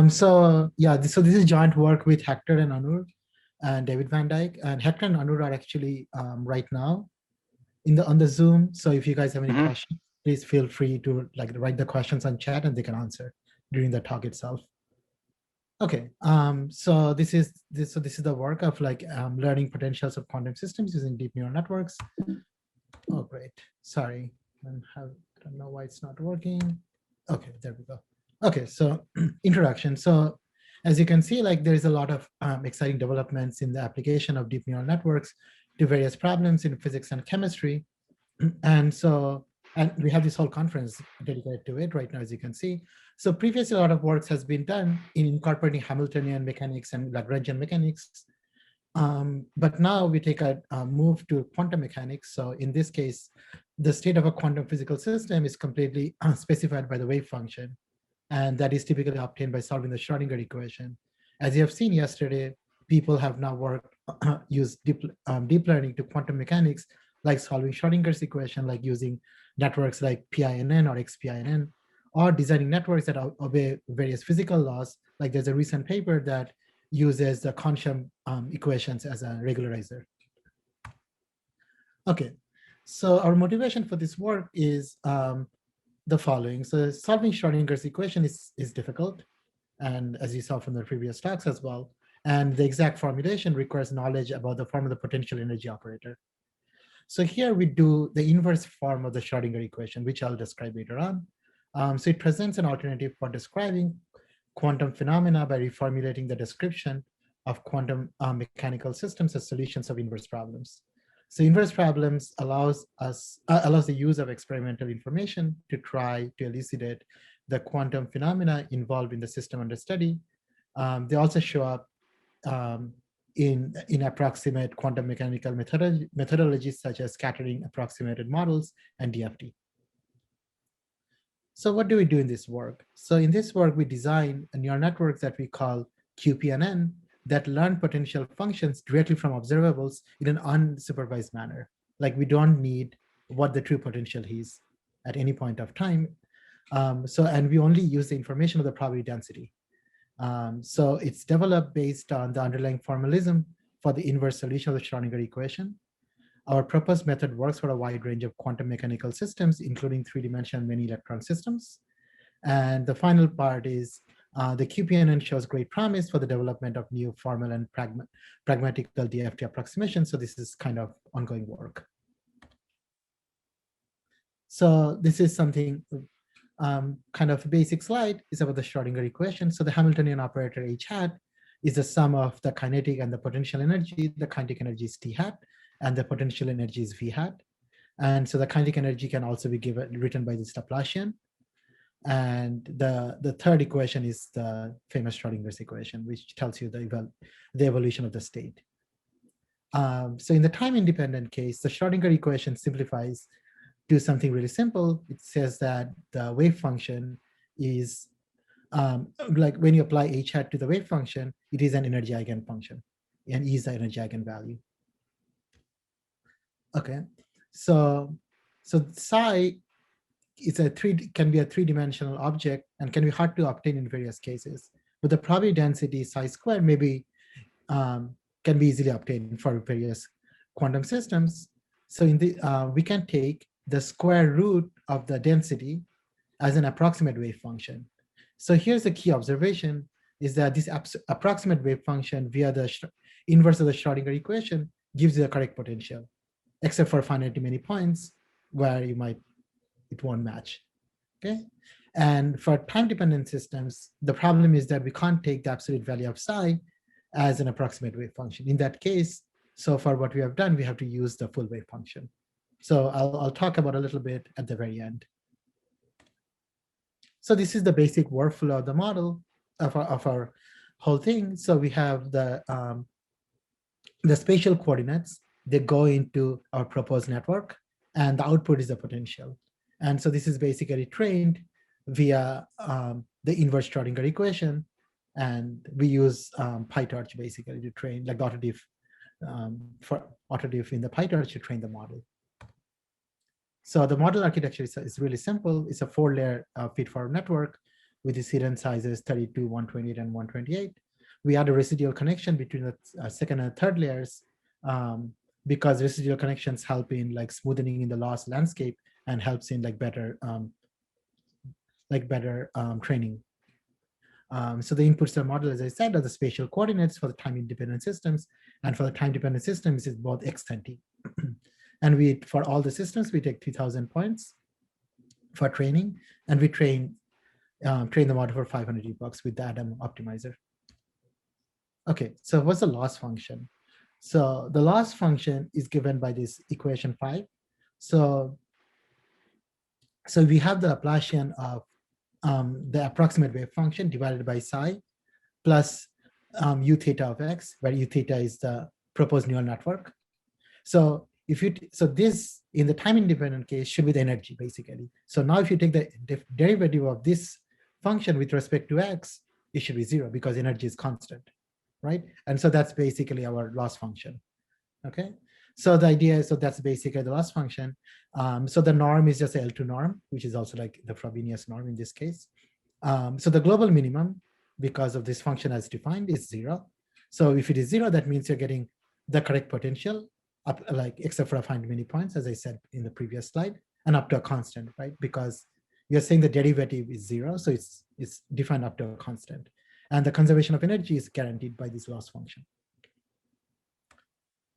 So this is joint work with Hector and Anur and David Van Dyke. And Hector and Anur are actually right now on the Zoom. So if you guys have any questions, please feel free to write the questions on chat and they can answer during the talk itself. Okay, so this is the work of learning potentials of quantum systems using deep neural networks. Oh, great. Sorry, I don't know why it's not working. Okay, there we go. Okay, so introduction. So as you can see, there's a lot of exciting developments in the application of deep neural networks to various problems in physics and chemistry. And we have this whole conference dedicated to it right now, as you can see. So previously, a lot of work has been done in incorporating Hamiltonian mechanics and Lagrangian mechanics. But now we take a move to quantum mechanics. So in this case, the state of a quantum physical system is completely specified by the wave function. And that is typically obtained by solving the Schrodinger equation. As you have seen yesterday, people have now used deep learning to quantum mechanics, like solving Schrodinger's equation, like using networks like PINN or XPINN, or designing networks that obey various physical laws. Like there's a recent paper that uses the quantum equations as a regularizer. Okay, so our motivation for this work is the following. So solving Schrodinger's equation is difficult, and as you saw from the previous talks as well, and the exact formulation requires knowledge about the form of the potential energy operator. So here we do the inverse form of the Schrodinger equation, which I'll describe later on. So it presents an alternative for describing quantum phenomena by reformulating the description of quantum mechanical systems as solutions of inverse problems. So inverse problems allows the use of experimental information to try to elucidate the quantum phenomena involved in the system under study. They also show up in approximate quantum mechanical methodologies such as scattering approximated models and DFT. So what do we do in this work? So in this work, we design a neural network that we call QPNN that learn potential functions directly from observables in an unsupervised manner. Like we don't need what the true potential is at any point of time. And we only use the information of the probability density. So it's developed based on the underlying formalism for the inverse solution of the Schrodinger equation. Our proposed method works for a wide range of quantum mechanical systems, including three-dimensional many electron systems. And the final part is the QPNN shows great promise for the development of new formal and pragmatical DFT approximations. So this is kind of ongoing work. So this is something kind of a basic slide is about the Schrodinger equation. So the Hamiltonian operator H hat is the sum of the kinetic and the potential energy. The kinetic energy is T hat, and the potential energy is V hat. And so the kinetic energy can also be written by this Laplacian. And the third equation is the famous Schrodinger's equation, which tells you the evolution of the state. So in the time-independent case, the Schrodinger equation simplifies to something really simple. It says that the wave function is like when you apply h hat to the wave function, it is an energy eigenfunction, and E is the energy eigenvalue. Okay, so psi is can be a three-dimensional object and can be hard to obtain in various cases. But the probability density psi squared maybe can be easily obtained for various quantum systems. So in the we can take the square root of the density as an approximate wave function. So here's the key observation is that this approximate wave function via the inverse of the Schrodinger equation gives you the correct potential, except for finitely many points where it won't match, okay? And for time-dependent systems, the problem is that we can't take the absolute value of psi as an approximate wave function. In that case, so far what we have done, we have to use the full wave function. So I'll talk about a little bit at the very end. So this is the basic workflow of the model of our whole thing. So we have the spatial coordinates. They go into our proposed network, and the output is the potential. And so this is basically trained via the inverse Schrodinger equation, and we use PyTorch basically to train, like autodiff for autodiff in the PyTorch to train the model. So the model architecture is really simple. It's a 4-layer feed-forward network with the hidden sizes 32, 128, and 128. We add a residual connection between the second and third layers because residual connections help in like smoothing in the loss landscape and helps in like better training. So the inputs to the model, as I said, are the spatial coordinates for the time-independent systems, and for the time-dependent systems, is both x and t. And we, for all the systems, we take 3,000 points for training, and we train the model for 500 epochs with the Adam optimizer. Okay, so what's the loss function? So the loss function is given by this equation 5. So we have the Laplacian of the approximate wave function divided by psi plus u theta of x, where u theta is the proposed neural network. So this in the time independent case should be the energy basically. So now if you take the derivative of this function with respect to x, it should be 0 because energy is constant, right? And so that's basically our loss function. Okay. So the idea is, so that's basically the loss function. So the norm is just L2 norm, which is also like the Frobenius norm in this case. So the global minimum, because of this function as defined, is 0. So if it is 0, that means you're getting the correct potential, up, like except for a finite many points, as I said in the previous slide, and up to a constant, right? Because you're saying the derivative is 0, so it's defined up to a constant. And the conservation of energy is guaranteed by this loss function.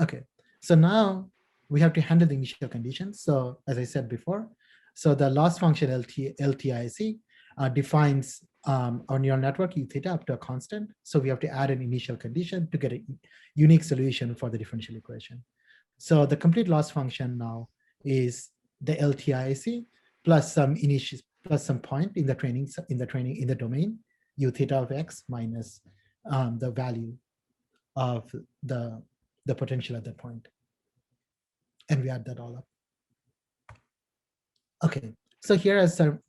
Okay, so now we have to handle the initial conditions. So as I said before, so the loss function LTIC defines our neural network U theta up to a constant. So we have to add an initial condition to get a unique solution for the differential equation. So the complete loss function now is the LTIC plus some initial plus some point in the domain U theta of x minus the value of the potential at that point. And we add that all up. Okay, so here are some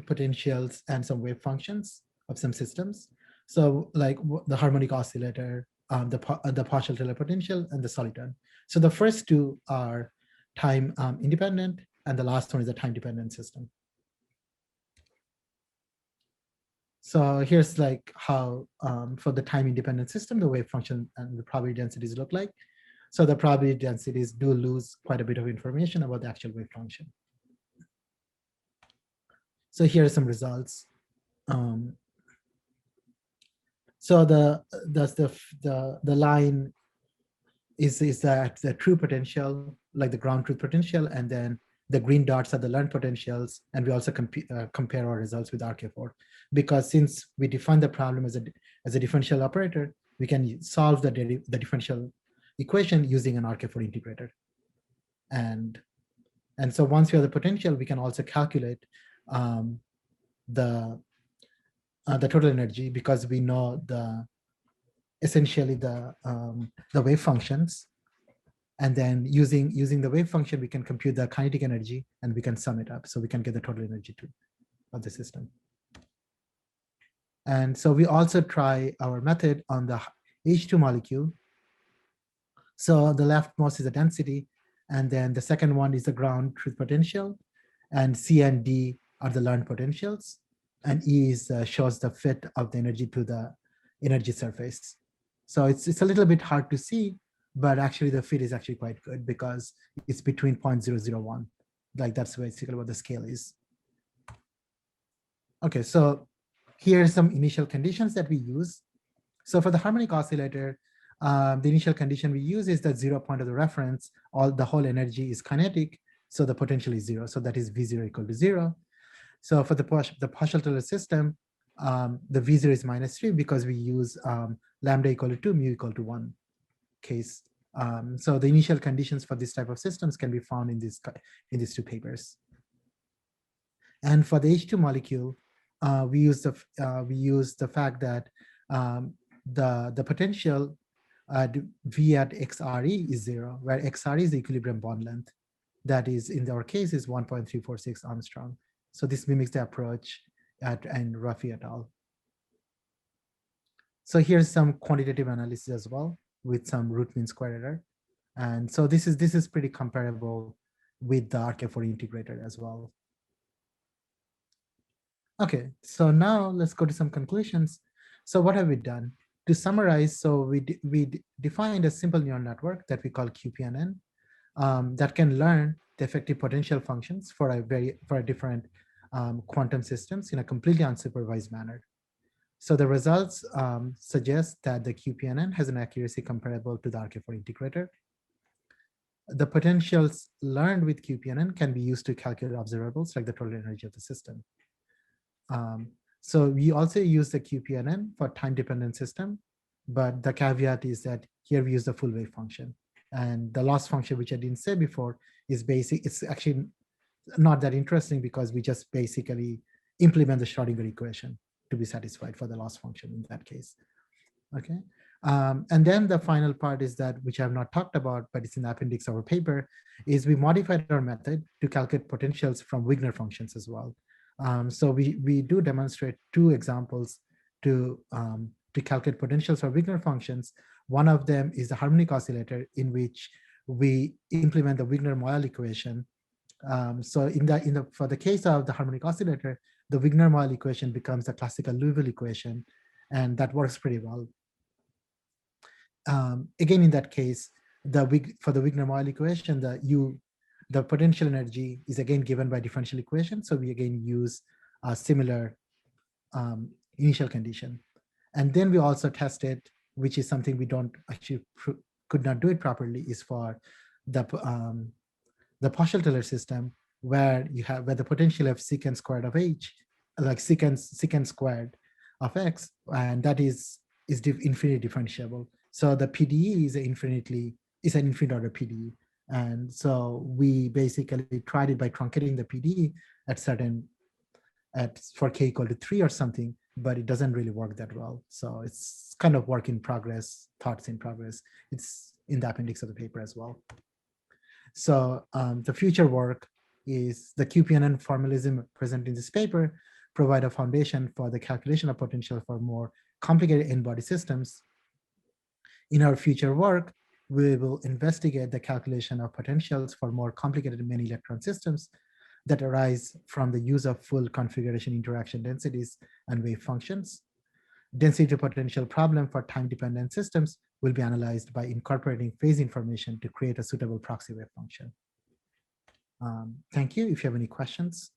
potentials and some wave functions of some systems. So like the harmonic oscillator, the partial Taylor potential, and the soliton. So the first two are time independent, and the last one is a time dependent system. So here's like how for the time independent system, the wave function and the probability densities look like. So the probability densities do lose quite a bit of information about the actual wave function. So here are some results. So the line is that the true potential, like the ground truth potential, and then the green dots are the learned potentials, and we also compare our results with RK4, because since we define the problem as a differential operator, we can solve the differential equation using an RK4 integrator. And so once we have the potential, we can also calculate the total energy, because we know essentially the wave functions, and then using the wave function, we can compute the kinetic energy and we can sum it up, so we can get the total energy too of the system. And so we also try our method on the H2 molecule. So the leftmost is the density, and then the second one is the ground truth potential, and C and D are the learned potentials, and E shows the fit of the energy to the energy surface. So it's a little bit hard to see, but actually the fit is actually quite good because it's between 0.001. Like that's basically what the scale is. Okay, so here are some initial conditions that we use. So for the harmonic oscillator, the initial condition we use is that 0 point of the reference, the whole energy is kinetic, so the potential is 0. So that is V0 equal to 0. So for the partial Taylor system, the V0 is -3 because we use lambda equal to 2, mu equal to 1 case. So the initial conditions for this type of systems can be found in these two papers. And for the H2 molecule, we use the fact that the potential V at XRE is 0, where XRE is the equilibrium bond length. That is, in our case, is 1.346 Armstrong. So this mimics the approach and Rafi et al. So here's some quantitative analysis as well with some root mean square error. And so this is pretty comparable with the RK4 integrator as well. Okay, so now let's go to some conclusions. So what have we done? To summarize, so we defined a simple neural network that we call QPNN that can learn the effective potential functions for a different quantum systems in a completely unsupervised manner. So the results suggest that the QPNN has an accuracy comparable to the RK4 integrator. The potentials learned with QPNN can be used to calculate observables like the total energy of the system. So we also use the QPNN for time-dependent system, but the caveat is that here we use the full wave function. And the loss function, which I didn't say before, is basic. It's actually not that interesting because we just basically implement the Schrodinger equation to be satisfied for the loss function in that case. Okay. And then the final part is that, which I have not talked about, but it's in the appendix of our paper, is we modified our method to calculate potentials from Wigner functions as well. So we do demonstrate two examples to calculate potentials for Wigner functions. One of them is the harmonic oscillator, in which we implement the Wigner-Moyal equation. So for the case of the harmonic oscillator, the Wigner-Moyal equation becomes the classical Liouville equation, and that works pretty well. Again, in that case, for the Wigner-Moyal equation, the potential energy is again given by differential equation. So we again use a similar initial condition. And then we also tested, which is something we don't actually could not do it properly, is for the partial Taylor system, where the potential of secant squared of h, like secant squared of x, and that is infinitely differentiable. So the PDE is an infinite order PDE. And so we basically tried it by truncating the PDE for k equal to 3 or something, but it doesn't really work that well. So it's kind of work in progress, thoughts in progress. It's in the appendix of the paper as well. So the future work is the QPNN formalism present in this paper provide a foundation for the calculation of potential for more complicated n-body systems. In our future work, we will investigate the calculation of potentials for more complicated many electron systems that arise from the use of full configuration interaction densities and wave functions. Density potential problem for time-dependent systems will be analyzed by incorporating phase information to create a suitable proxy wave function. Thank you. If you have any questions.